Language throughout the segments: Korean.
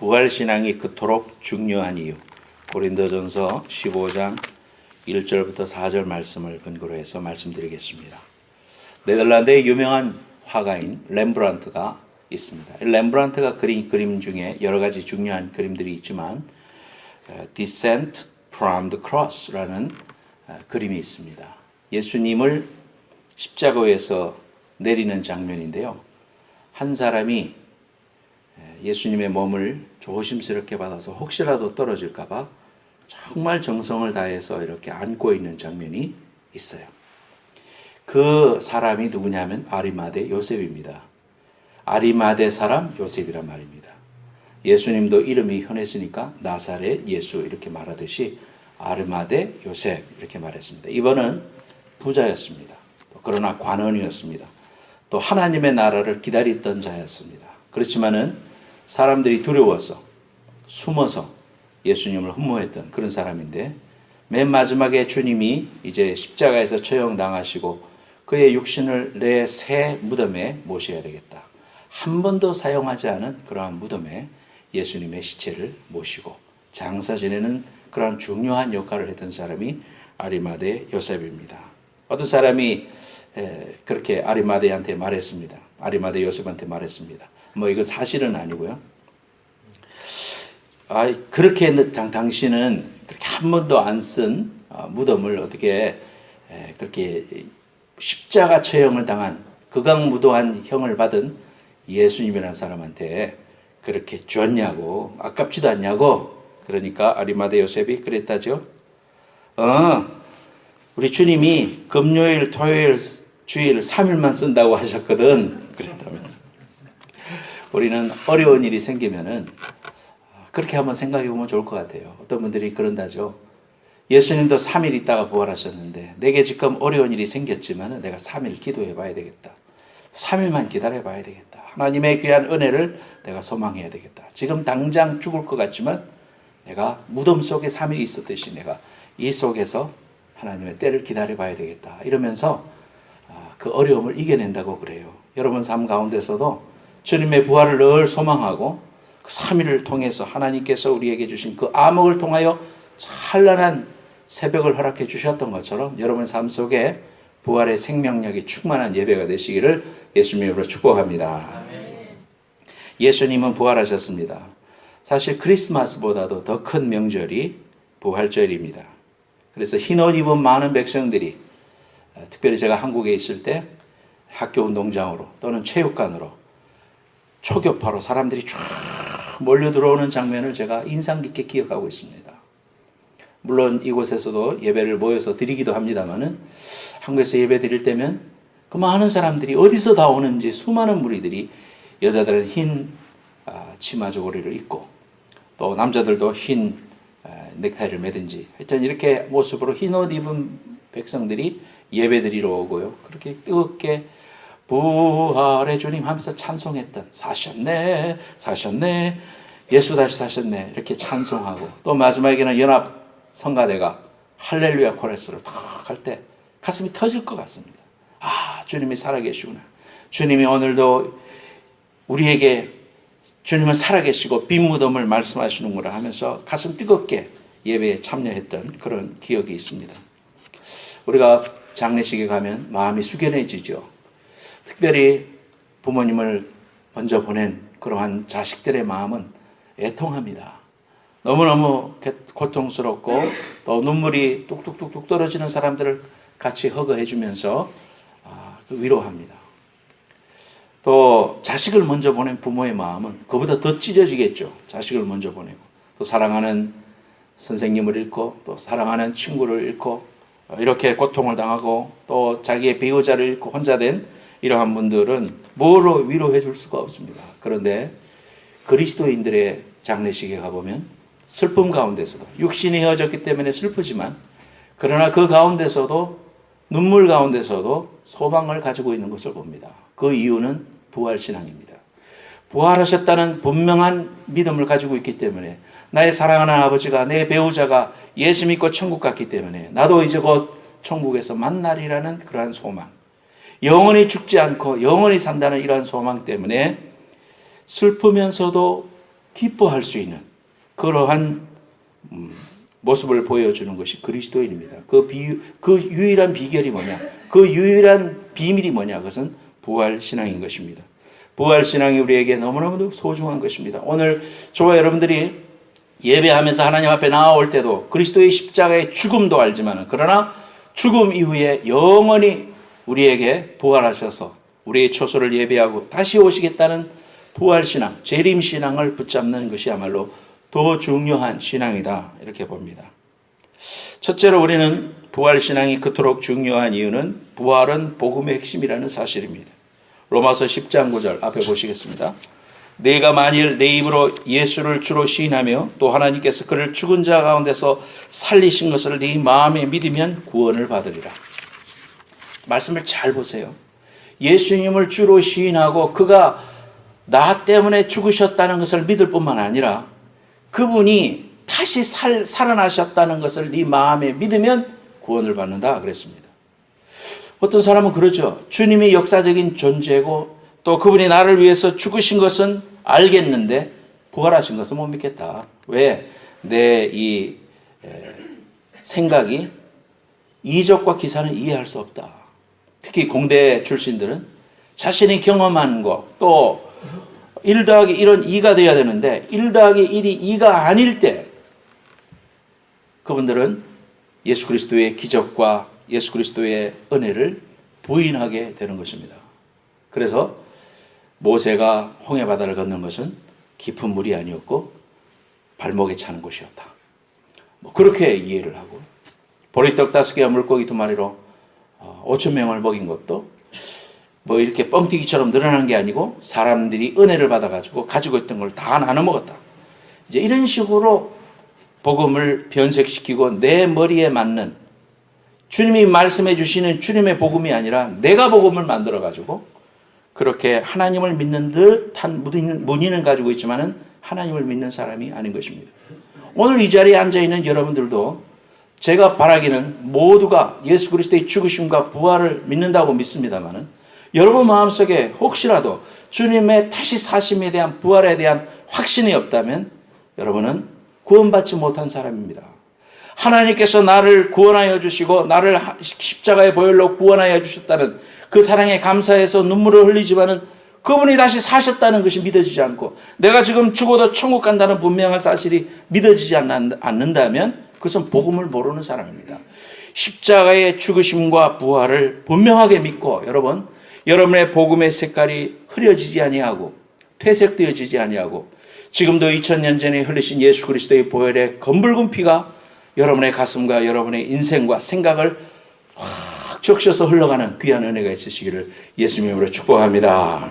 부활신앙이 그토록 중요한 이유. 고린도전서 15장 1절부터 4절 말씀을 근거로 해서 말씀드리겠습니다. 네덜란드의 유명한 화가인 렘브란트가 있습니다. 렘브란트가 그린 그림 중에 여러 가지 중요한 그림들이 있지만 Descent from the Cross라는 그림이 있습니다. 예수님을 십자가에서 내리는 장면인데요. 한 사람이 예수님의 몸을 조심스럽게 받아서 혹시라도 떨어질까 봐 정말 정성을 다해서 이렇게 안고 있는 장면이 있어요. 그 사람이 누구냐면 아리마대 요셉입니다. 아리마대 사람 요셉이란 말입니다. 예수님도 이름이 흔했으니까 나사렛 예수 이렇게 말하듯이 아리마대 요셉 이렇게 말했습니다. 이번은 부자였습니다. 그러나 관원이었습니다. 또 하나님의 나라를 기다리던 자였습니다. 그렇지만은 사람들이 두려워서 숨어서 예수님을 흠모했던 그런 사람인데 맨 마지막에 주님이 이제 십자가에서 처형당하시고 그의 육신을 내 새 무덤에 모셔야 되겠다. 한 번도 사용하지 않은 그러한 무덤에 예수님의 시체를 모시고 장사 지내는 그러한 중요한 역할을 했던 사람이 아리마대 요셉입니다. 어떤 사람이 그렇게 아리마대한테 말했습니다. 아리마대 요셉한테 말했습니다. 이건 사실은 아니고요. 그렇게 당신은 그렇게 한 번도 안 쓴 무덤을 어떻게 그렇게 십자가 처형을 당한 극악무도한 형을 받은 예수님이라는 사람한테 그렇게 줬냐고, 아깝지도 않냐고. 그러니까 아리마대 요셉이 그랬다죠. 우리 주님이 금요일, 토요일, 주일 3일만 쓴다고 하셨거든. 그랬다면 우리는 어려운 일이 생기면은 그렇게 한번 생각해 보면 좋을 것 같아요. 어떤 분들이 그런다죠. 예수님도 3일 있다가 부활하셨는데 내게 지금 어려운 일이 생겼지만 내가 3일 기도해 봐야 되겠다. 3일만 기다려 봐야 되겠다. 하나님의 귀한 은혜를 내가 소망해야 되겠다. 지금 당장 죽을 것 같지만 내가 무덤 속에 3일 있었듯이 내가 이 속에서 하나님의 때를 기다려 봐야 되겠다. 이러면서 그 어려움을 이겨낸다고 그래요. 여러분 삶 가운데서도 주님의 부활을 늘 소망하고 그 3일을 통해서 하나님께서 우리에게 주신 그 암흑을 통하여 찬란한 새벽을 허락해 주셨던 것처럼 여러분 삶 속에 부활의 생명력이 충만한 예배가 되시기를 예수님의 이름으로 축복합니다. 예수님은 부활하셨습니다. 사실 크리스마스보다도 더 큰 명절이 부활절입니다. 그래서 흰옷 입은 많은 백성들이 특별히 제가 한국에 있을 때 학교 운동장으로 또는 체육관으로 초교파로 사람들이 쫙 몰려 들어오는 장면을 제가 인상 깊게 기억하고 있습니다. 물론 이곳에서도 예배를 모여서 드리기도 합니다만은 한국에서 예배 드릴 때면 그 많은 사람들이 어디서 다 오는지 수많은 무리들이 여자들은 흰 치마 저고리를 입고 또 남자들도 흰 넥타이를 매든지 하여튼 이렇게 모습으로 흰 옷 입은 백성들이 예배 드리러 오고요. 그렇게 뜨겁게 부활의 주님 하면서 찬송했던 사셨네 사셨네 예수 다시 사셨네 이렇게 찬송하고 또 마지막에는 연합 성가대가 할렐루야 코러스를 탁 할 때 가슴이 터질 것 같습니다. 주님이 살아계시구나. 주님이 오늘도 우리에게 주님은 살아계시고 빈 무덤을 말씀하시는구나 하면서 가슴 뜨겁게 예배에 참여했던 그런 기억이 있습니다. 우리가 장례식에 가면 마음이 숙연해지죠. 특별히 부모님을 먼저 보낸 그러한 자식들의 마음은 애통합니다. 너무너무 고통스럽고 또 눈물이 뚝뚝뚝뚝 떨어지는 사람들을 같이 허거해 주면서 위로합니다. 또 자식을 먼저 보낸 부모의 마음은 그보다 더 찢어지겠죠. 자식을 먼저 보내고 또 사랑하는 선생님을 잃고 또 사랑하는 친구를 잃고 이렇게 고통을 당하고 또 자기의 배우자를 잃고 혼자 된 이러한 분들은 뭐로 위로해 줄 수가 없습니다. 그런데 그리스도인들의 장례식에 가보면 슬픔 가운데서도 육신이 헤어졌기 때문에 슬프지만 그러나 그 가운데서도 눈물 가운데서도 소망을 가지고 있는 것을 봅니다. 그 이유는 부활신앙입니다. 부활하셨다는 분명한 믿음을 가지고 있기 때문에 나의 사랑하는 아버지가 내 배우자가 예수 믿고 천국 갔기 때문에 나도 이제 곧 천국에서 만나리라는 그러한 소망, 영원히 죽지 않고 영원히 산다는 이러한 소망 때문에 슬프면서도 기뻐할 수 있는 그러한 모습을 보여주는 것이 그리스도인입니다. 그 유일한 비결이 뭐냐? 그 유일한 비밀이 뭐냐? 그것은 부활신앙인 것입니다. 부활신앙이 우리에게 너무너무 소중한 것입니다. 오늘 저와 여러분들이 예배하면서 하나님 앞에 나아올 때도 그리스도의 십자가의 죽음도 알지만 그러나 죽음 이후에 영원히 우리에게 부활하셔서 우리의 초소를 예배하고 다시 오시겠다는 부활신앙, 재림신앙을 붙잡는 것이야말로 더 중요한 신앙이다 이렇게 봅니다. 첫째로 우리는 부활신앙이 그토록 중요한 이유는 부활은 복음의 핵심이라는 사실입니다. 로마서 10장 9절 앞에 보시겠습니다. 내가 만일 내 입으로 예수를 주로 시인하며 또 하나님께서 그를 죽은 자 가운데서 살리신 것을 네 마음에 믿으면 구원을 받으리라. 말씀을 잘 보세요. 예수님을 주로 시인하고 그가 나 때문에 죽으셨다는 것을 믿을 뿐만 아니라 그분이 다시 살아나셨다는 것을 네 마음에 믿으면 구원을 받는다 그랬습니다. 어떤 사람은 그러죠. 주님이 역사적인 존재고 또 그분이 나를 위해서 죽으신 것은 알겠는데 부활하신 것은 못 믿겠다. 왜? 내 이 생각이 이적과 기사는 이해할 수 없다. 특히 공대 출신들은 자신이 경험한 것, 또 1 더하기 1은 2가 돼야 되는데 1 더하기 1이 2가 아닐 때 그분들은 예수 그리스도의 기적과 예수 그리스도의 은혜를 부인하게 되는 것입니다. 그래서 모세가 홍해바다를 건넌 것은 깊은 물이 아니었고 발목에 차는 곳이었다. 그렇게 이해를 하고 보리떡 5개와 물고기 2마리로 5,000명을 먹인 것도 이렇게 뻥튀기처럼 늘어난 게 아니고 사람들이 은혜를 받아가지고 가지고 있던 걸 다 나눠 먹었다. 이제 이런 식으로 복음을 변색시키고 내 머리에 맞는 주님이 말씀해 주시는 주님의 복음이 아니라 내가 복음을 만들어가지고 그렇게 하나님을 믿는 듯한 문의는 가지고 있지만은 하나님을 믿는 사람이 아닌 것입니다. 오늘 이 자리에 앉아있는 여러분들도 제가 바라기는 모두가 예수 그리스도의 죽으심과 부활을 믿는다고 믿습니다만은 여러분 마음속에 혹시라도 주님의 다시 사심에 대한 부활에 대한 확신이 없다면 여러분은 구원받지 못한 사람입니다. 하나님께서 나를 구원하여 주시고 나를 십자가의 보혈로 구원하여 주셨다는 그 사랑에 감사해서 눈물을 흘리지만은 그분이 다시 사셨다는 것이 믿어지지 않고 내가 지금 죽어도 천국 간다는 분명한 사실이 믿어지지 않는다면 그것은 복음을 모르는 사람입니다. 십자가의 죽으심과 부활을 분명하게 믿고 여러분의 복음의 색깔이 흐려지지 아니하고 퇴색되어지지 아니하고 지금도 2000년 전에 흘리신 예수 그리스도의 보혈의 검붉은 피가 여러분의 가슴과 여러분의 인생과 생각을 확 적셔서 흘러가는 귀한 은혜가 있으시기를 예수님의 이름으로 축복합니다.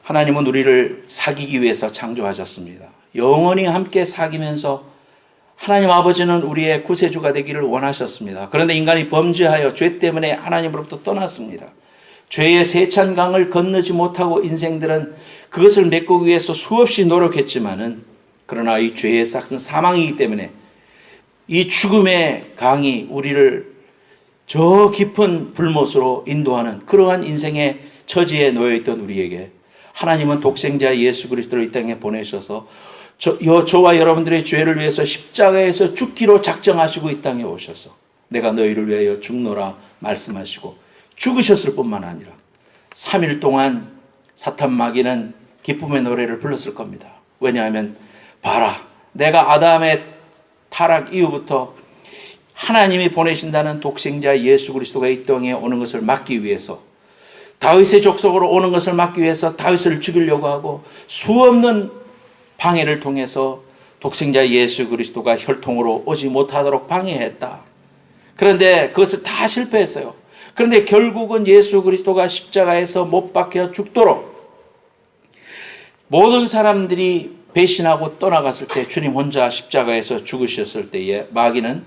하나님은 우리를 사귀기 위해서 창조하셨습니다. 영원히 함께 사귀면서 하나님 아버지는 우리의 구세주가 되기를 원하셨습니다. 그런데 인간이 범죄하여 죄 때문에 하나님으로부터 떠났습니다. 죄의 세찬 강을 건너지 못하고 인생들은 그것을 메꾸기 위해서 수없이 노력했지만은 그러나 이 죄의 싹은 사망이기 때문에 이 죽음의 강이 우리를 저 깊은 불못으로 인도하는 그러한 인생의 처지에 놓여있던 우리에게 하나님은 독생자 예수 그리스도를 이 땅에 보내셔서 저와 여러분들의 죄를 위해서 십자가에서 죽기로 작정하시고 이 땅에 오셔서 내가 너희를 위하여 죽노라 말씀하시고 죽으셨을 뿐만 아니라 3일 동안 사탄 마귀는 기쁨의 노래를 불렀을 겁니다. 왜냐하면 봐라, 내가 아담의 타락 이후부터 하나님이 보내신다는 독생자 예수 그리스도가 이 땅에 오는 것을 막기 위해서 다윗의 족속으로 오는 것을 막기 위해서 다윗을 죽이려고 하고 수없는 방해를 통해서 독생자 예수 그리스도가 혈통으로 오지 못하도록 방해했다. 그런데 그것을 다 실패했어요. 그런데 결국은 예수 그리스도가 십자가에서 못 박혀 죽도록 모든 사람들이 배신하고 떠나갔을 때 주님 혼자 십자가에서 죽으셨을 때에 마귀는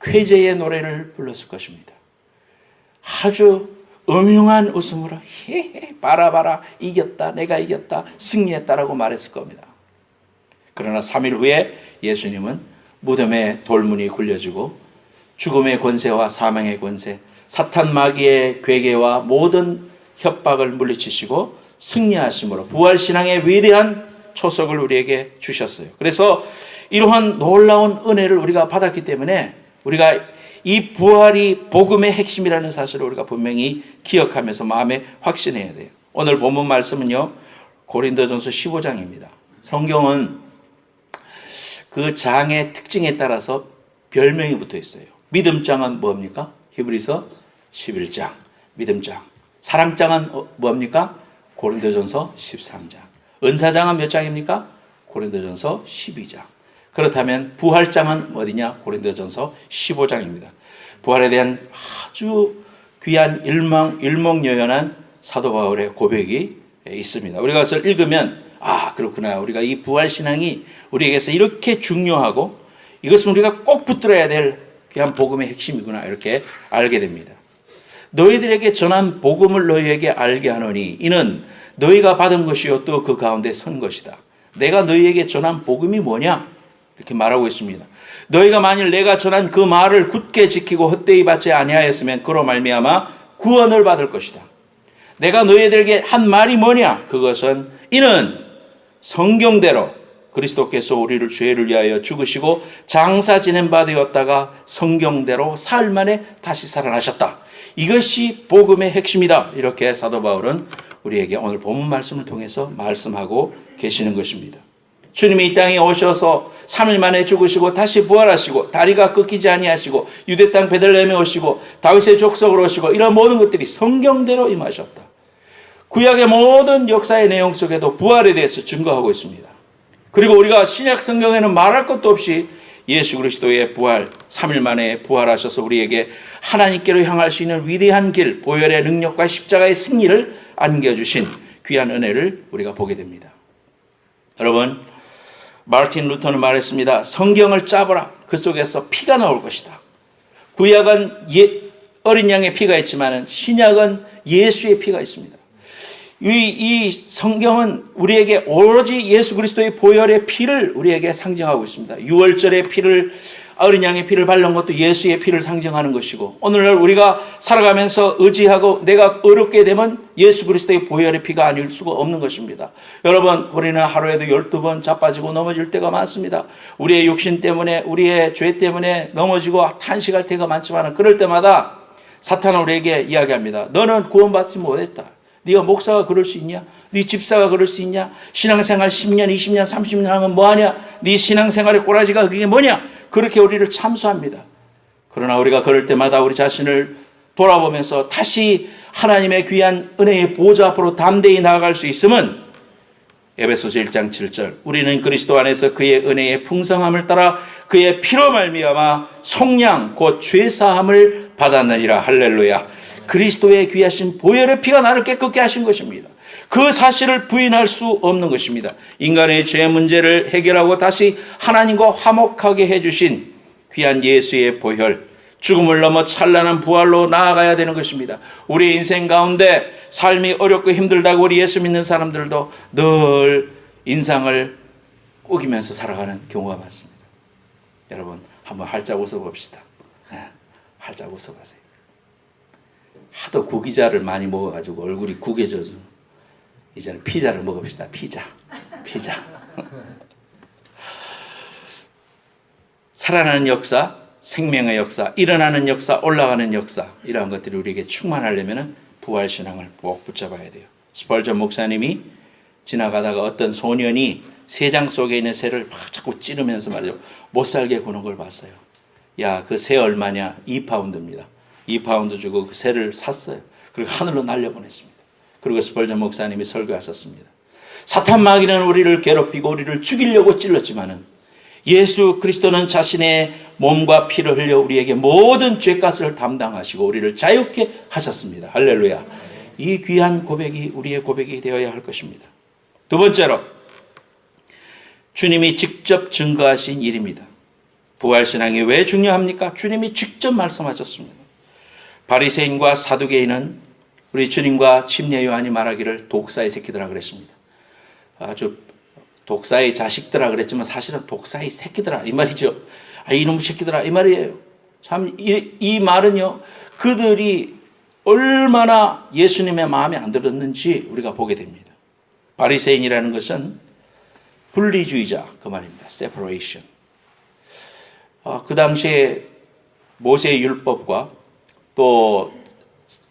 쾌재의 노래를 불렀을 것입니다. 아주 음흉한 웃음으로 헤헤 바라바라 이겼다, 내가 이겼다, 승리했다라고 말했을 겁니다. 그러나 3일 후에 예수님은 무덤에 돌문이 굴려지고 죽음의 권세와 사망의 권세, 사탄 마귀의 괴계와 모든 협박을 물리치시고 승리하심으로 부활신앙의 위대한 초석을 우리에게 주셨어요. 그래서 이러한 놀라운 은혜를 우리가 받았기 때문에 우리가 이 부활이 복음의 핵심이라는 사실을 우리가 분명히 기억하면서 마음에 확신해야 돼요. 오늘 본문 말씀은요, 고린도전서 15장입니다. 성경은 그 장의 특징에 따라서 별명이 붙어 있어요. 믿음장은 뭡니까? 히브리서 11장, 믿음장. 사랑장은 뭡니까? 고린도전서 13장. 은사장은 몇 장입니까? 고린도전서 12장. 그렇다면 부활장은 어디냐? 고린도전서 15장입니다. 부활에 대한 아주 귀한 일목요연한 사도 바울의 고백이 있습니다. 우리가 그것을 읽으면 그렇구나. 우리가 이 부활신앙이 우리에게서 이렇게 중요하고 이것은 우리가 꼭 붙들어야 될 귀한 복음의 핵심이구나 이렇게 알게 됩니다. 너희들에게 전한 복음을 너희에게 알게 하노니 이는 너희가 받은 것이요 또 그 가운데 선 것이다. 내가 너희에게 전한 복음이 뭐냐? 이렇게 말하고 있습니다. 너희가 만일 내가 전한 그 말을 굳게 지키고 헛되이 받지 아니하였으면 그로 말미암아 구원을 받을 것이다. 내가 너희들에게 한 말이 뭐냐? 그것은 이는 성경대로 그리스도께서 우리를 죄를 위하여 죽으시고 장사 지낸 바 되었다가 성경대로 사흘 만에 다시 살아나셨다. 이것이 복음의 핵심이다. 이렇게 사도 바울은 우리에게 오늘 본문 말씀을 통해서 말씀하고 계시는 것입니다. 주님이 이 땅에 오셔서 3일 만에 죽으시고 다시 부활하시고 다리가 꺾이지 아니하시고 유대 땅 베들레헴에 오시고 다윗의 족속으로 오시고 이런 모든 것들이 성경대로 임하셨다. 구약의 모든 역사의 내용 속에도 부활에 대해서 증거하고 있습니다. 그리고 우리가 신약 성경에는 말할 것도 없이 예수 그리스도의 부활, 3일 만에 부활하셔서 우리에게 하나님께로 향할 수 있는 위대한 길, 보혈의 능력과 십자가의 승리를 안겨주신 귀한 은혜를 우리가 보게 됩니다. 여러분, 마르틴 루터는 말했습니다. 성경을 짜보라. 그 속에서 피가 나올 것이다. 구약은 어린 양의 피가 있지만 신약은 예수의 피가 있습니다. 이 성경은 우리에게 오로지 예수 그리스도의 보혈의 피를 우리에게 상징하고 있습니다. 유월절의 피를, 어린 양의 피를 바른 것도 예수의 피를 상징하는 것이고, 오늘날 우리가 살아가면서 의지하고 내가 어렵게 되면 예수 그리스도의 보혈의 피가 아닐 수가 없는 것입니다. 여러분, 우리는 하루에도 12번 자빠지고 넘어질 때가 많습니다. 우리의 욕심 때문에, 우리의 죄 때문에 넘어지고 탄식할 때가 많지만 그럴 때마다 사탄은 우리에게 이야기합니다. 너는 구원받지 못했다. 네가 목사가 그럴 수 있냐? 네 집사가 그럴 수 있냐? 신앙생활 10년, 20년, 30년 하면 뭐하냐? 네 신앙생활의 꼬라지가 그게 뭐냐? 그렇게 우리를 참수합니다. 그러나 우리가 그럴 때마다 우리 자신을 돌아보면서 다시 하나님의 귀한 은혜의 보좌 앞으로 담대히 나아갈 수 있음은 에베소서 1장 7절 우리는 그리스도 안에서 그의 은혜의 풍성함을 따라 그의 피로 말미암아 속량 곧 죄사함을 받았느니라. 할렐루야. 그리스도의 귀하신 보혈의 피가 나를 깨끗게 하신 것입니다. 그 사실을 부인할 수 없는 것입니다. 인간의 죄 문제를 해결하고 다시 하나님과 화목하게 해주신 귀한 예수의 보혈, 죽음을 넘어 찬란한 부활로 나아가야 되는 것입니다. 우리 인생 가운데 삶이 어렵고 힘들다고 우리 예수 믿는 사람들도 늘 인상을 우기면서 살아가는 경우가 많습니다. 여러분, 한번 활짝 웃어봅시다. 활짝 웃어보세요. 하도 구기자를 많이 먹어가지고 얼굴이 구겨져서 이제는 피자를 먹읍시다. 피자. 살아나는 역사, 생명의 역사, 일어나는 역사, 올라가는 역사, 이러한 것들이 우리에게 충만하려면 부활신앙을 꼭 붙잡아야 돼요. 스펄전 목사님이 지나가다가 어떤 소년이 새장 속에 있는 새를 막 자꾸 찌르면서 말이죠. 못 살게 구는 걸 봤어요. 야, 그 새 얼마냐? 2파운드입니다. 2파운드 주고 그 새를 샀어요. 그리고 하늘로 날려보냈습니다. 그리고 스펄전 목사님이 설교하셨습니다. 사탄 마귀는 우리를 괴롭히고 우리를 죽이려고 찔렀지만은 예수 그리스도는 자신의 몸과 피를 흘려 우리에게 모든 죄값을 담당하시고 우리를 자유케 하셨습니다. 할렐루야. 이 귀한 고백이 우리의 고백이 되어야 할 것입니다. 두 번째로 주님이 직접 증거하신 일입니다. 부활신앙이 왜 중요합니까? 주님이 직접 말씀하셨습니다. 바리새인과 사두개인은 우리 주님과 침례 요한이 말하기를 독사의 새끼들아 그랬습니다. 아주 독사의 자식들아 그랬지만 사실은 독사의 새끼들아 이 말이죠. 이놈 새끼들아 이 말이에요. 참 이 말은요, 그들이 얼마나 예수님의 마음에 안 들었는지 우리가 보게 됩니다. 바리새인이라는 것은 분리주의자 그 말입니다. separation. 그 당시에 모세의 율법과 또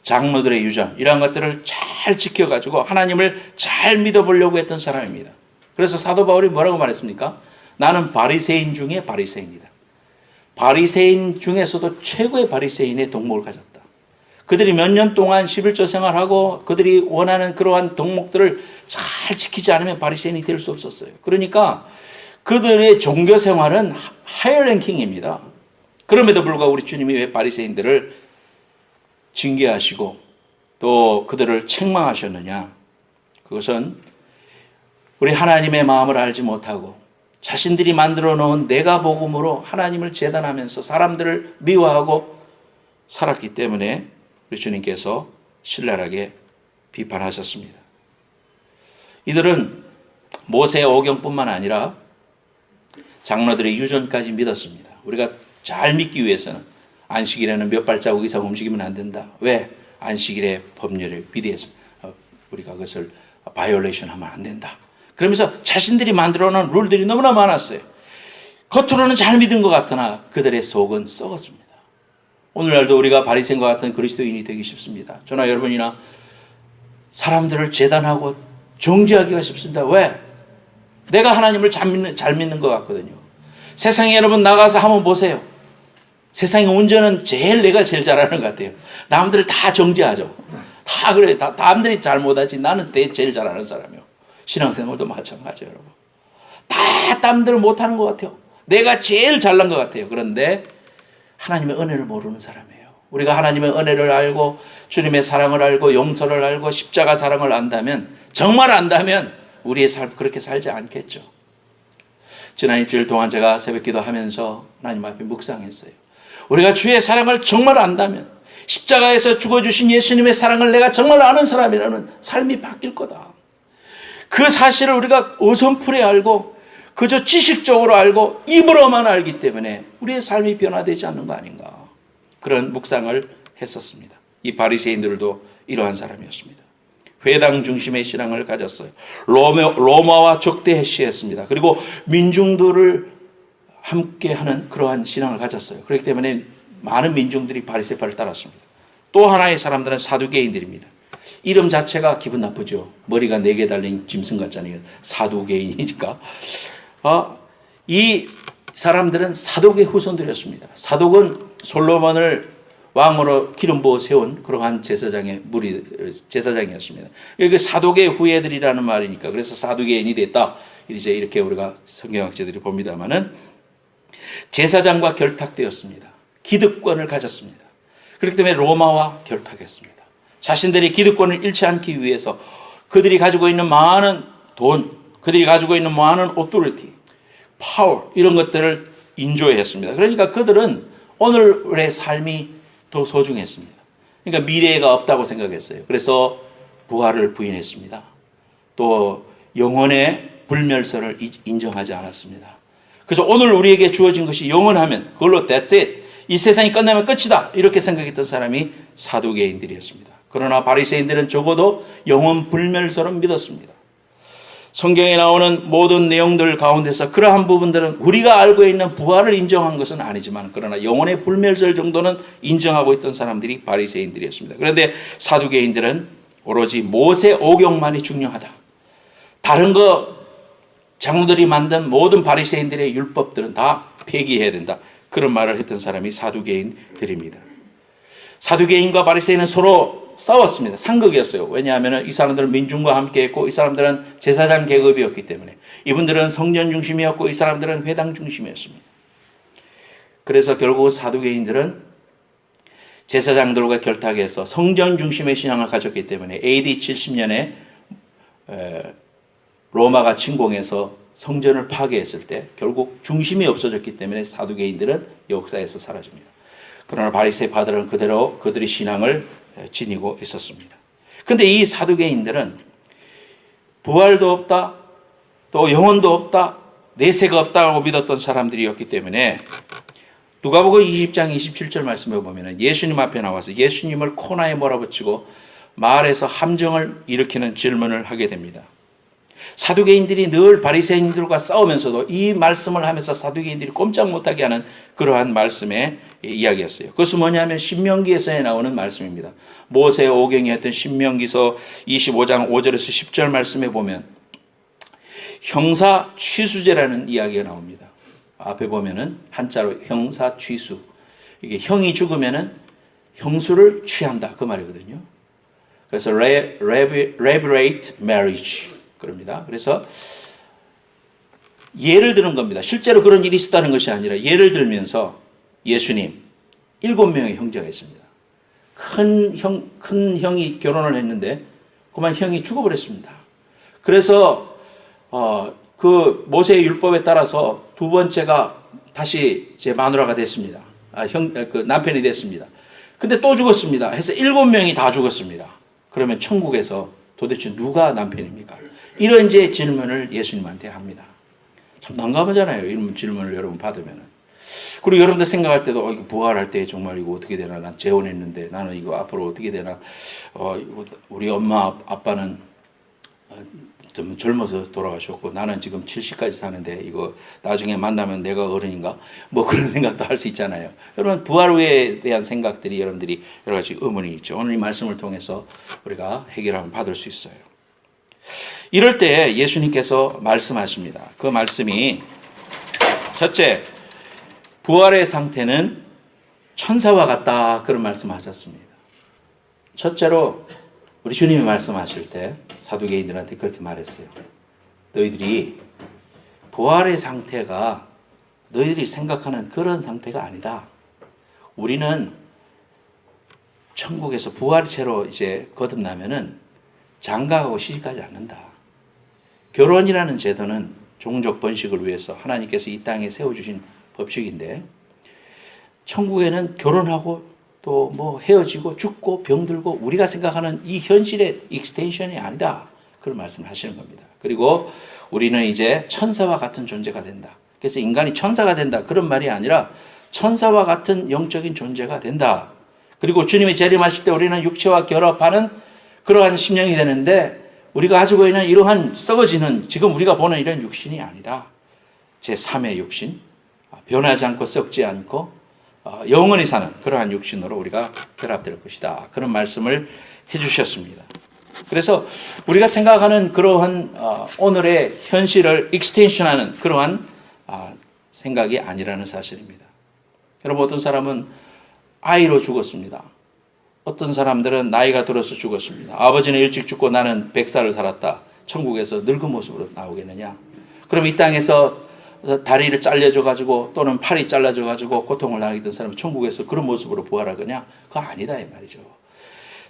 장로들의 유전 이러한 것들을 잘 지켜가지고 하나님을 잘 믿어보려고 했던 사람입니다. 그래서 사도 바울이 뭐라고 말했습니까? 나는 바리새인 중에 바리새인이다. 바리새인 중에서도 최고의 바리새인의 덕목을 가졌다. 그들이 몇 년 동안 11조 생활하고 그들이 원하는 그러한 덕목들을 잘 지키지 않으면 바리새인이 될 수 없었어요. 그러니까 그들의 종교 생활은 하이어 랭킹입니다. 그럼에도 불구하고 우리 주님이 왜 바리새인들을 징계하시고 또 그들을 책망하셨느냐? 그것은 우리 하나님의 마음을 알지 못하고 자신들이 만들어 놓은 내가 복음으로 하나님을 재단하면서 사람들을 미워하고 살았기 때문에 우리 주님께서 신랄하게 비판하셨습니다. 이들은 모세의 오경뿐만 아니라 장로들의 유전까지 믿었습니다. 우리가 잘 믿기 위해서는 안식일에는 몇 발자국 이상 움직이면 안 된다. 왜? 안식일의 법률에 비대해서 우리가 그것을 바이올레이션 하면 안 된다. 그러면서 자신들이 만들어 놓은 룰들이 너무나 많았어요. 겉으로는 잘 믿은 것 같으나 그들의 속은 썩었습니다. 오늘날도 우리가 바리새인과 같은 그리스도인이 되기 쉽습니다. 저나 여러분이나 사람들을 재단하고 정죄하기가 쉽습니다. 왜? 내가 하나님을 잘 믿는 것 같거든요. 세상에 여러분 나가서 한번 보세요. 세상의 운전은 내가 제일 잘하는 것 같아요. 남들을 다 정죄하죠. 다 그래. 남들이 잘못하지 나는 제일 잘하는 사람이에요. 신앙생활도 마찬가지예요, 여러분. 다 남들은 못하는 것 같아요. 내가 제일 잘난 것 같아요. 그런데 하나님의 은혜를 모르는 사람이에요. 우리가 하나님의 은혜를 알고 주님의 사랑을 알고 용서를 알고 십자가 사랑을 안다면 정말 안다면 우리의 삶 그렇게 살지 않겠죠. 지난 일주일 동안 제가 새벽기도 하면서 하나님 앞에 묵상했어요. 우리가 주의 사랑을 정말 안다면 십자가에서 죽어주신 예수님의 사랑을 내가 정말 아는 사람이라면 삶이 바뀔 거다. 그 사실을 우리가 어선풀에 알고 그저 지식적으로 알고 입으로만 알기 때문에 우리의 삶이 변화되지 않는 거 아닌가. 그런 묵상을 했었습니다. 이 바리새인들도 이러한 사람이었습니다. 회당 중심의 신앙을 가졌어요. 로마와 적대시했습니다. 그리고 민중들을 함께하는 그러한 신앙을 가졌어요. 그렇기 때문에 많은 민중들이 바리새파를 따랐습니다. 또 하나의 사람들은 사두개인들입니다. 이름 자체가 기분 나쁘죠. 머리가 4개 달린 짐승 같잖아요. 사두개인이니까. 이 사람들은 사독의 후손들이었습니다. 사독은 솔로몬을 왕으로 기름 부어 세운 그러한 제사장이었습니다. 여기 사독의 후예들이라는 말이니까 그래서 사두개인이 됐다. 이제 이렇게 우리가 성경학자들이 봅니다만은 제사장과 결탁되었습니다. 기득권을 가졌습니다. 그렇기 때문에 로마와 결탁했습니다. 자신들이 기득권을 잃지 않기 위해서 그들이 가지고 있는 많은 돈, 그들이 가지고 있는 많은 오토리티, 파워 이런 것들을 인조했습니다. 그러니까 그들은 오늘의 삶이 더 소중했습니다. 그러니까 미래가 없다고 생각했어요. 그래서 부활을 부인했습니다. 또 영혼의 불멸설을 인정하지 않았습니다. 그래서 오늘 우리에게 주어진 것이 영원하면 그걸로 that's it. 이 세상이 끝나면 끝이다. 이렇게 생각했던 사람이 사두개인들이었습니다. 그러나 바리새인들은 적어도 영혼 불멸설은 믿었습니다. 성경에 나오는 모든 내용들 가운데서 그러한 부분들은 우리가 알고 있는 부활을 인정한 것은 아니지만 그러나 영혼의 불멸설 정도는 인정하고 있던 사람들이 바리새인들이었습니다. 그런데 사두개인들은 오로지 모세 오경만이 중요하다. 다른 거 장로들이 만든 모든 바리새인들의 율법들은 다 폐기해야 된다. 그런 말을 했던 사람이 사두개인들입니다. 사두개인과 바리새인은 서로 싸웠습니다. 상극이었어요. 왜냐하면 이 사람들은 민중과 함께 했고 이 사람들은 제사장 계급이었기 때문에 이분들은 성전 중심이었고 이 사람들은 회당 중심이었습니다. 그래서 결국 사두개인들은 제사장들과 결탁해서 성전 중심의 신앙을 가졌기 때문에 AD 70년에 로마가 침공해서 성전을 파괴했을 때 결국 중심이 없어졌기 때문에 사두개인들은 역사에서 사라집니다. 그러나 바리새파들은 그대로 그들의 신앙을 지니고 있었습니다. 그런데 이 사두개인들은 부활도 없다, 또 영혼도 없다, 내세가 없다고 믿었던 사람들이었기 때문에 누가복음 20장 27절 말씀에 보면 예수님 앞에 나와서 예수님을 코나에 몰아붙이고 말에서 함정을 일으키는 질문을 하게 됩니다. 사두개인들이 늘 바리새인들과 싸우면서도 이 말씀을 하면서 사두개인들이 꼼짝 못하게 하는 그러한 말씀의 이야기였어요. 그것은 뭐냐면 신명기에서 나오는 말씀입니다. 모세의 오경이었던 신명기서 25장 5절에서 10절 말씀에 보면 형사 취수제라는 이야기가 나옵니다. 앞에 보면은 한자로 형사 취수. 이게 형이 죽으면은 형수를 취한다. 그 말이거든요. 그래서 revirate marriage. 그럽니다. 그래서 예를 드는 겁니다. 실제로 그런 일이 있었다는 것이 아니라 예를 들면서 예수님 7명의 형제가 있습니다. 큰 형이 결혼을 했는데 그만 형이 죽어버렸습니다. 그래서 그 모세의 율법에 따라서 두 번째가 다시 제 마누라가 됐습니다. 그 남편이 됐습니다. 근데 또 죽었습니다. 해서 7명이 다 죽었습니다. 그러면 천국에서 도대체 누가 남편입니까? 이런 이제 질문을 예수님한테 합니다. 참 난감하잖아요. 이런 질문을 여러분 받으면은. 그리고 여러분들 생각할 때도 이거 부활할 때 정말 이거 어떻게 되나? 난 재혼했는데 나는 이거 앞으로 어떻게 되나? 우리 엄마 아빠는 좀 젊어서 돌아가셨고 나는 지금 70까지 사는데 이거 나중에 만나면 내가 어른인가? 뭐 그런 생각도 할 수 있잖아요. 여러분 부활 후에 대한 생각들이 여러분들이 여러 가지 의문이 있죠. 오늘 이 말씀을 통해서 우리가 해결하면 받을 수 있어요. 이럴 때 예수님께서 말씀하십니다. 그 말씀이 첫째, 부활의 상태는 천사와 같다. 그런 말씀하셨습니다. 첫째로 우리 주님이 말씀하실 때 사두개인들한테 그렇게 말했어요. 너희들이 부활의 상태가 너희들이 생각하는 그런 상태가 아니다. 우리는 천국에서 부활체로 이제 거듭나면은 장가가고 시집가지 않는다. 결혼이라는 제도는 종족 번식을 위해서 하나님께서 이 땅에 세워주신 법칙인데 천국에는 결혼하고 또 뭐 헤어지고 죽고 병들고 우리가 생각하는 이 현실의 익스텐션이 아니다. 그런 말씀을 하시는 겁니다. 그리고 우리는 이제 천사와 같은 존재가 된다. 그래서 인간이 천사가 된다. 그런 말이 아니라 천사와 같은 영적인 존재가 된다. 그리고 주님이 재림하실 때 우리는 육체와 결합하는 그러한 심령이 되는데 우리가 가지고 있는 이러한 썩어지는 지금 우리가 보는 이런 육신이 아니다. 제3의 육신, 변하지 않고 썩지 않고 영원히 사는 그러한 육신으로 우리가 결합될 것이다. 그런 말씀을 해주셨습니다. 그래서 우리가 생각하는 그러한 오늘의 현실을 익스텐션하는 그러한 생각이 아니라는 사실입니다. 여러분 어떤 사람은 아이로 죽었습니다. 어떤 사람들은 나이가 들어서 죽었습니다. 아버지는 일찍 죽고 나는 100살을 살았다. 천국에서 늙은 모습으로 나오겠느냐? 그럼 이 땅에서 다리를 잘려줘가지고 또는 팔이 잘라져가지고 고통을 당하던 사람은 천국에서 그런 모습으로 부활하거냐? 그거 아니다 이 말이죠.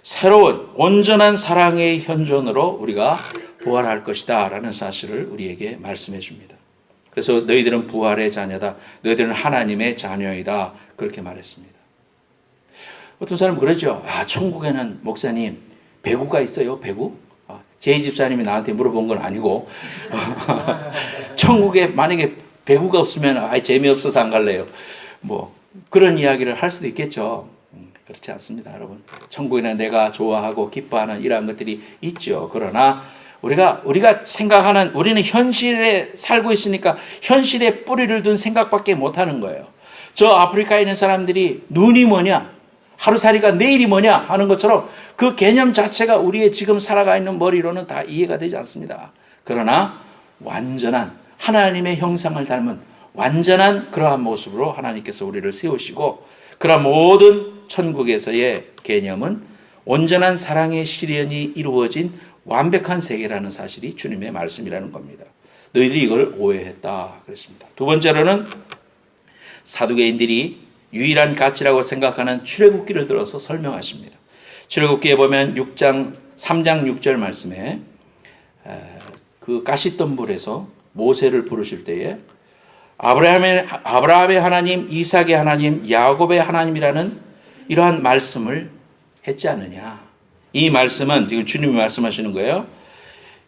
새로운 온전한 사랑의 현존으로 우리가 부활할 것이다 라는 사실을 우리에게 말씀해 줍니다. 그래서 너희들은 부활의 자녀다. 너희들은 하나님의 자녀이다. 그렇게 말했습니다. 어떤 사람은 그러죠. 천국에는 목사님 배구가 있어요. 배구? 제 집사님이 나한테 물어본 건 아니고 천국에 만약에 배구가 없으면 재미없어서 안 갈래요. 뭐 그런 이야기를 할 수도 있겠죠. 그렇지 않습니다, 여러분. 천국에는 내가 좋아하고 기뻐하는 이러한 것들이 있죠. 그러나 우리가 생각하는 우리는 현실에 살고 있으니까 현실에 뿌리를 둔 생각밖에 못하는 거예요. 저 아프리카에 있는 사람들이 눈이 뭐냐, 하루살이가 내일이 뭐냐 하는 것처럼 그 개념 자체가 우리의 지금 살아가 있는 머리로는 다 이해가 되지 않습니다. 그러나 완전한 하나님의 형상을 닮은 완전한 그러한 모습으로 하나님께서 우리를 세우시고 그러한 모든 천국에서의 개념은 온전한 사랑의 실현이 이루어진 완벽한 세계라는 사실이 주님의 말씀이라는 겁니다. 너희들이 이걸 오해했다 그랬습니다. 두 번째로는 사두개인들이 유일한 가치라고 생각하는 출애굽기를 들어서 설명하십니다. 출애굽기에 보면 3장 6절 말씀에 그 가시덤불에서 모세를 부르실 때에 아브라함의 하나님, 이삭의 하나님, 야곱의 하나님이라는 이러한 말씀을 했지 않느냐. 이 말씀은 지금 주님이 말씀하시는 거예요.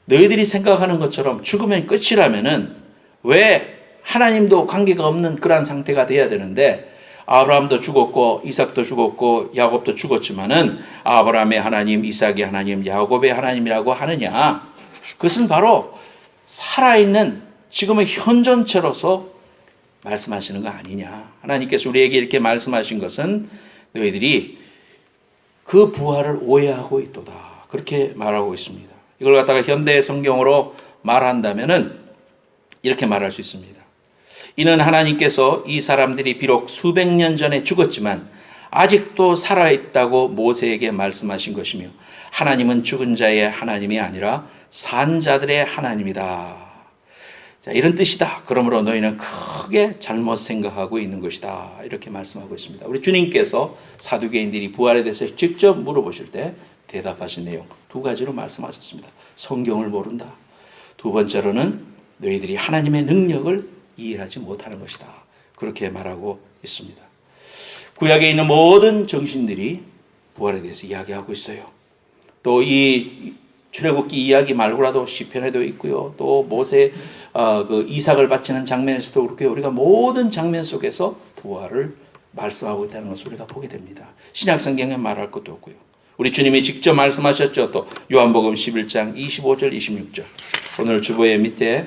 너희들이 생각하는 것처럼 죽으면 끝이라면은 왜 하나님도 관계가 없는 그러한 상태가 돼야 되는데 아브라함도 죽었고 이삭도 죽었고 야곱도 죽었지만은 아브라함의 하나님, 이삭의 하나님, 야곱의 하나님이라고 하느냐. 그것은 바로 살아있는 지금의 현존체로서 말씀하시는 거 아니냐. 하나님께서 우리에게 이렇게 말씀하신 것은 너희들이 그 부활을 오해하고 있도다. 그렇게 말하고 있습니다. 이걸 갖다가 현대 성경으로 말한다면은 이렇게 말할 수 있습니다. 이는 하나님께서 이 사람들이 비록 수백 년 전에 죽었지만 아직도 살아있다고 모세에게 말씀하신 것이며 하나님은 죽은 자의 하나님이 아니라 산 자들의 하나님이다. 자, 이런 뜻이다. 그러므로 너희는 크게 잘못 생각하고 있는 것이다. 이렇게 말씀하고 있습니다. 우리 주님께서 사두개인들이 부활에 대해서 직접 물어보실 때 대답하신 내용 두 가지로 말씀하셨습니다. 성경을 모른다. 두 번째로는 너희들이 하나님의 능력을 이해하지 못하는 것이다. 그렇게 말하고 있습니다. 구약에 있는 모든 정신들이 부활에 대해서 이야기하고 있어요. 또 이 출애굽기 이야기 말고라도 시편에도 있고요. 또 모세 그 이삭을 바치는 장면에서도 그렇고요. 우리가 모든 장면 속에서 부활을 말씀하고 있다는 것을 우리가 보게 됩니다. 신약 성경에 말할 것도 없고요. 우리 주님이 직접 말씀하셨죠. 또 요한복음 11장 25절 26절. 오늘 주보의 밑에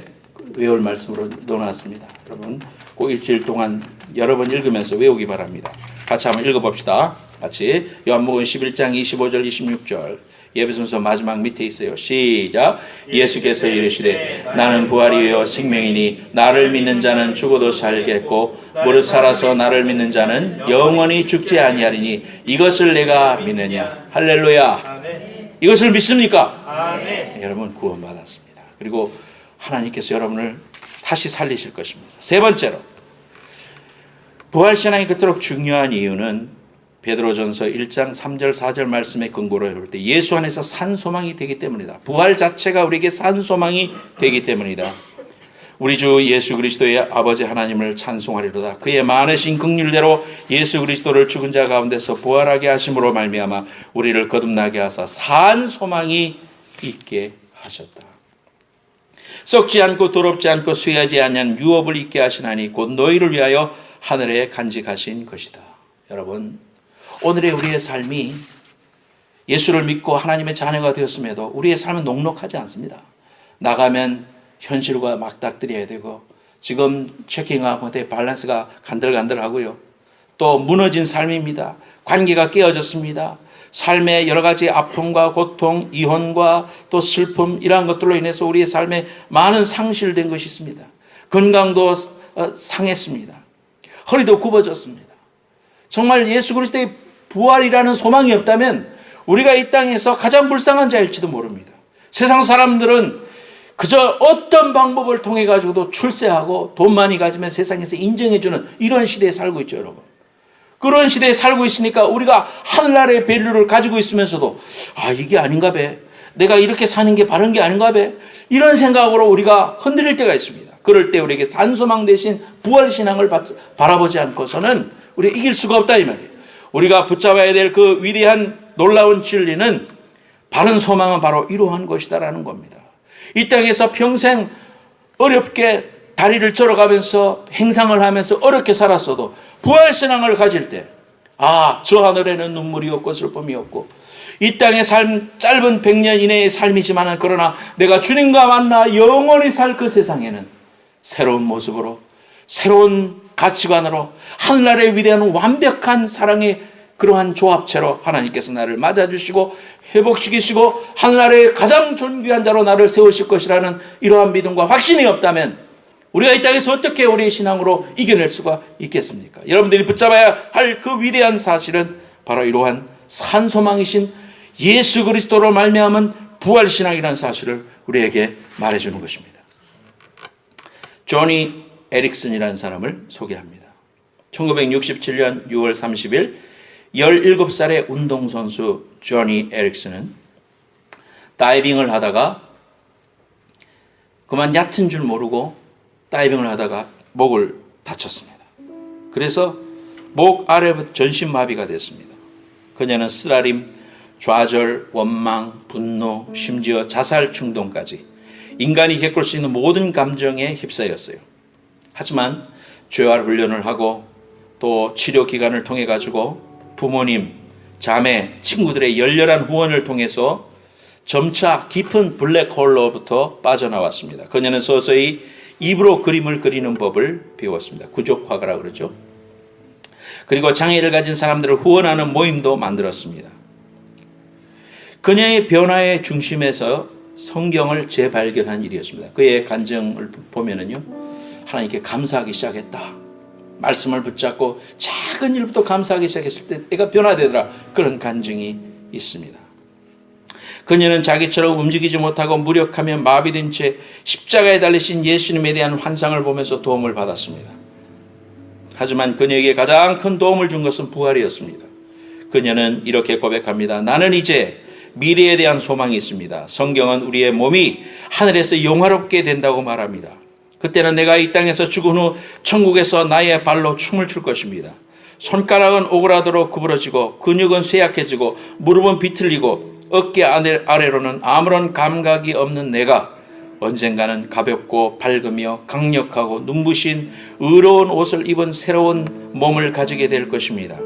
외울 말씀으로 넣어놨습니다. 여러분 꼭 일주일 동안 여러 번 읽으면서 외우기 바랍니다. 같이 한번 읽어봅시다. 같이 요한복음 11장 25절 26절. 예배순서 마지막 밑에 있어요. 시작. 예수께서 이르시되 나는 부활이요 생명이니 나를 믿는 자는 죽어도 살겠고 무릇 살아서 나를 믿는 자는 영원히 죽지 아니하리니 이것을 내가 믿느냐. 할렐루야. 이것을 믿습니까? 아멘. 여러분 구원받았습니다. 그리고 하나님께서 여러분을 다시 살리실 것입니다. 세 번째로 부활신앙이 그토록 중요한 이유는 베드로전서 1장 3절 4절 말씀의 근거로 볼 때 예수 안에서 산 소망이 되기 때문이다. 부활 자체가 우리에게 산 소망이 되기 때문이다. 우리 주 예수 그리스도의 아버지 하나님을 찬송하리로다. 그의 많으신 긍휼대로 예수 그리스도를 죽은 자 가운데서 부활하게 하심으로 말미암아 우리를 거듭나게 하사 산 소망이 있게 하셨다. 썩지 않고 더럽지 않고 쇠하지 아니한 유업을 있게 하시나니 곧 너희를 위하여 하늘에 간직하신 것이다. 여러분 오늘의 우리의 삶이 예수를 믿고 하나님의 자녀가 되었음에도 우리의 삶은 녹록하지 않습니다. 나가면 현실과 맞닥뜨려야 되고 지금 체킹하고 밸런스가 간들간들하고요. 또 무너진 삶입니다. 관계가 깨어졌습니다. 삶의 여러 가지 아픔과 고통, 이혼과 또 슬픔 이러한 것들로 인해서 우리의 삶에 많은 상실된 것이 있습니다. 건강도 상했습니다. 허리도 굽어졌습니다. 정말 예수 그리스도의 부활이라는 소망이 없다면 우리가 이 땅에서 가장 불쌍한 자일지도 모릅니다. 세상 사람들은 그저 어떤 방법을 통해 가지고도 출세하고 돈 많이 가지면 세상에서 인정해주는 이런 시대에 살고 있죠, 여러분. 그런 시대에 살고 있으니까 우리가 하늘나라의 밸류를 가지고 있으면서도 이게 아닌가 배. 내가 이렇게 사는 게 바른 게 아닌가 배. 이런 생각으로 우리가 흔들릴 때가 있습니다. 그럴 때 우리에게 산소망 대신 부활신앙을 바라보지 않고서는 우리가 이길 수가 없다 이 말이에요. 우리가 붙잡아야 될 그 위대한 놀라운 진리는 바른 소망은 바로 이러한 것이다라는 겁니다. 이 땅에서 평생 어렵게 다리를 절어가면서 행상을 하면서 어렵게 살았어도 부활신앙을 가질 때 저 하늘에는 눈물이 없고 슬픔이 없고 이 땅의 삶 짧은 100년 이내의 삶이지만 그러나 내가 주님과 만나 영원히 살 그 세상에는 새로운 모습으로 새로운 가치관으로 하늘나라의 위대한 완벽한 사랑의 그러한 조합체로 하나님께서 나를 맞아주시고 회복시키시고 하늘나라의 가장 존귀한 자로 나를 세우실 것이라는 이러한 믿음과 확신이 없다면 우리가 이 땅에서 어떻게 우리의 신앙으로 이겨낼 수가 있겠습니까? 여러분들이 붙잡아야 할 그 위대한 사실은 바로 이러한 산소망이신 예수 그리스도로 말미암은 부활신앙이라는 사실을 우리에게 말해주는 것입니다. 조니 에릭슨이라는 사람을 소개합니다. 1967년 6월 30일 17살의 운동선수 조니 에릭슨은 다이빙을 하다가 그만 얕은 줄 모르고 다이빙을 하다가 목을 다쳤습니다. 그래서 목 아래부터 전신마비가 됐습니다. 그녀는 쓰라림, 좌절, 원망, 분노, 심지어 자살 충동까지 인간이 겪을 수 있는 모든 감정에 휩싸였어요. 하지만 재활 훈련을 하고 또 치료 기간을 통해 가지고 부모님, 자매, 친구들의 열렬한 후원을 통해서 점차 깊은 블랙홀로부터 빠져나왔습니다. 그녀는 서서히 입으로 그림을 그리는 법을 배웠습니다. 구족화가라 그러죠. 그리고 장애를 가진 사람들을 후원하는 모임도 만들었습니다. 그녀의 변화의 중심에서 성경을 재발견한 일이었습니다. 그의 간증을 보면은요, 하나님께 감사하기 시작했다. 말씀을 붙잡고 작은 일부터 감사하기 시작했을 때 내가 변화되더라. 그런 간증이 있습니다. 그녀는 자기처럼 움직이지 못하고 무력하며 마비된 채 십자가에 달리신 예수님에 대한 환상을 보면서 도움을 받았습니다. 하지만 그녀에게 가장 큰 도움을 준 것은 부활이었습니다. 그녀는 이렇게 고백합니다. 나는 이제 미래에 대한 소망이 있습니다. 성경은 우리의 몸이 하늘에서 영화롭게 된다고 말합니다. 그때는 내가 이 땅에서 죽은 후 천국에서 나의 발로 춤을 출 것입니다. 손가락은 오그라들어 구부러지고 근육은 쇠약해지고 무릎은 비틀리고 어깨 아래로는 아무런 감각이 없는 내가 언젠가는 가볍고 밝으며 강력하고 눈부신 의로운 옷을 입은 새로운 몸을 가지게 될 것입니다.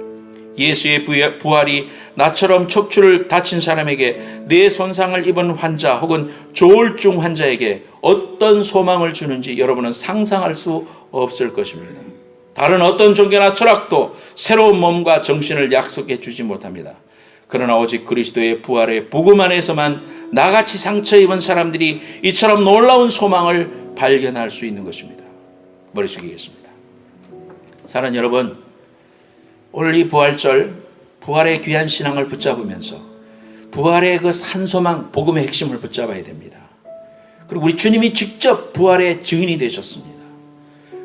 예수의 부활이 나처럼 척추를 다친 사람에게 뇌 손상을 입은 환자 혹은 조울증 환자에게 어떤 소망을 주는지 여러분은 상상할 수 없을 것입니다. 다른 어떤 종교나 철학도 새로운 몸과 정신을 약속해 주지 못합니다. 그러나 오직 그리스도의 부활의 복음 안에서만 나같이 상처 입은 사람들이 이처럼 놀라운 소망을 발견할 수 있는 것입니다. 머리 숙이겠습니다. 사랑하는 여러분, 오늘 이 부활절, 부활의 귀한 신앙을 붙잡으면서 부활의 그 산소망, 복음의 핵심을 붙잡아야 됩니다. 그리고 우리 주님이 직접 부활의 증인이 되셨습니다.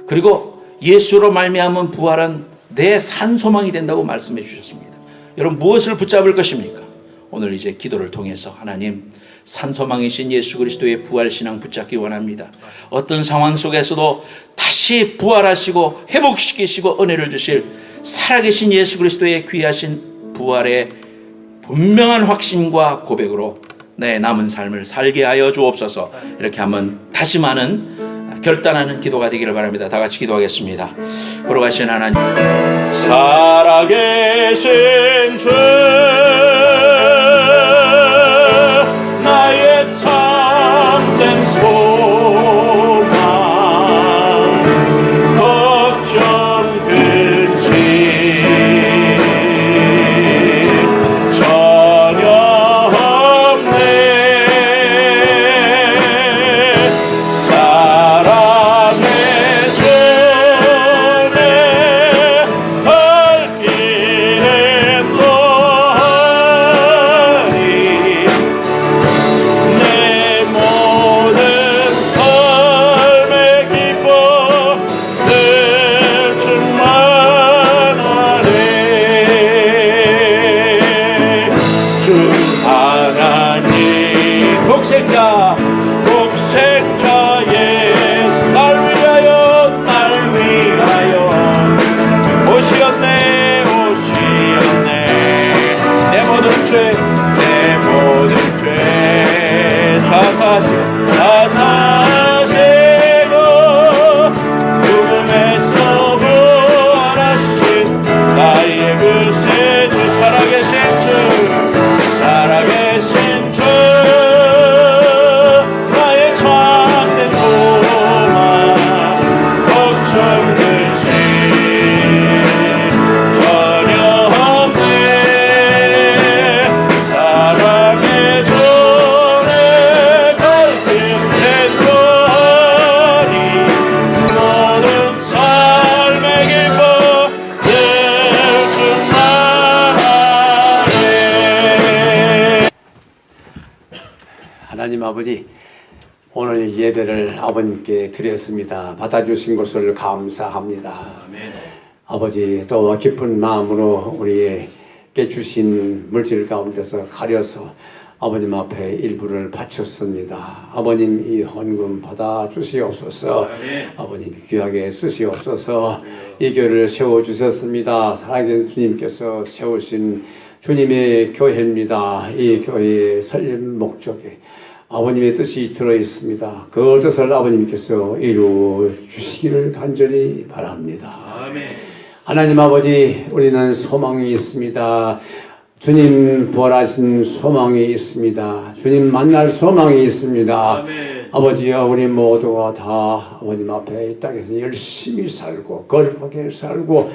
그리고 예수로 말미암은 부활은 내 산소망이 된다고 말씀해 주셨습니다. 여러분, 무엇을 붙잡을 것입니까? 오늘 이제 기도를 통해서 하나님, 산소망이신 예수 그리스도의 부활신앙 붙잡기 원합니다. 어떤 상황 속에서도 다시 부활하시고 회복시키시고 은혜를 주실 살아계신 예수 그리스도의 귀하신 부활의 분명한 확신과 고백으로 내 남은 삶을 살게 하여 주옵소서. 이렇게 한번 다짐하는, 결단하는 기도가 되기를 바랍니다. 다 같이 기도하겠습니다. 걸어가신 하나님, 살아계신 주, 나의 참된 소망, 걱정 근심 전혀 없네. 사랑의 주내 갈 길에 또하리. 내 모든 삶의 기쁨 늘 충만하네. 주 하나님, 독생자 예수, 날 위하여 오시었네. 내 모든 죄 다 사시고 죽음에서 부활하신 나의 구세주, 살아계신 주, 나의 참된 소망, 걱정 근심 전혀 없네. 사랑의 주내 갈 길에 또하리. 모든 삶의 기쁨 늘 충만하네. 하나님 아버지, 오늘 이 예배를 아버님께 드렸습니다. 받아주신 것을 감사합니다. 아버지, 또 깊은 마음으로 우리에게 주신 물질 가운데서 가려서 아버님 앞에 일부를 바쳤습니다. 아버님, 이 헌금 받아 주시옵소서. 아버님, 귀하게 쓰시옵소서. 이 교회를 세워주셨습니다. 살아계신 주님께서 세우신 주님의 교회입니다. 이 교회의 설립 목적에 아버님의 뜻이 들어있습니다. 그 뜻을 아버님께서 이루어 주시기를 간절히 바랍니다. 아멘. 하나님 아버지, 우리는 소망이 있습니다. 주님 부활하신 소망이 있습니다. 주님 만날 소망이 있습니다. 아멘. 아버지여, 우리 모두가 다 아버님 앞에 이 땅에서 열심히 살고 거룩하게 살고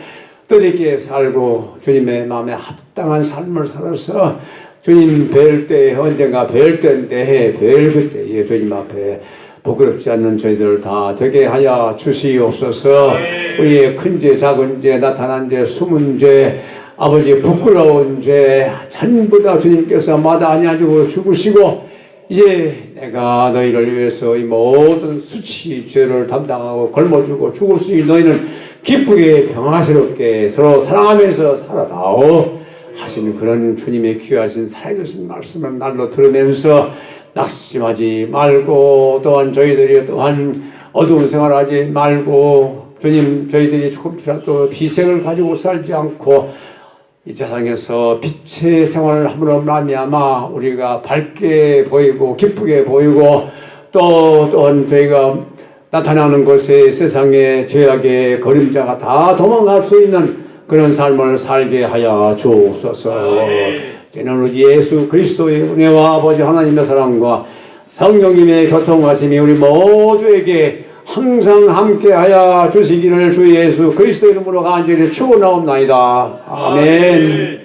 뜻있게 살고 주님의 마음에 합당한 삶을 살아서 주님 뵐 때, 언젠가 뵐 때인데 뵐 그때에 주님 앞에 부끄럽지 않는 저희들 다 되게 하여 주시옵소서. 우리의 큰 죄, 작은 죄, 나타난 죄, 숨은 죄, 아버지 부끄러운 죄 전부 다 주님께서 마다하냐주고 죽으시고, 이제 내가 너희를 위해서 이 모든 수치 죄를 담당하고 걸머주고 죽을 수 있는 너희는 기쁘게 평화스럽게 서로 사랑하면서 살아나오 하시는 그런 주님의 귀하신 살아계신 말씀을 날로 들으면서 낙심하지 말고, 또한 저희들이 또한 어두운 생활하지 말고, 주님, 저희들이 조금이라도 비생을 가지고 살지 않고 이 세상에서 빛의 생활을 함으로 말미암아 우리가 밝게 보이고 기쁘게 보이고, 또한 저희가 나타나는 곳에 세상의 죄악의 그림자가 다 도망갈 수 있는 그런 삶을 살게 하여 주옵소서. 저는 우리 예수 그리스도의 은혜와 아버지 하나님의 사랑과 성령님의 교통하심이 우리 모두에게 항상 함께하여 주시기를 주 예수 그리스도 이름으로 간절히 축원하옵나이다. 아멘.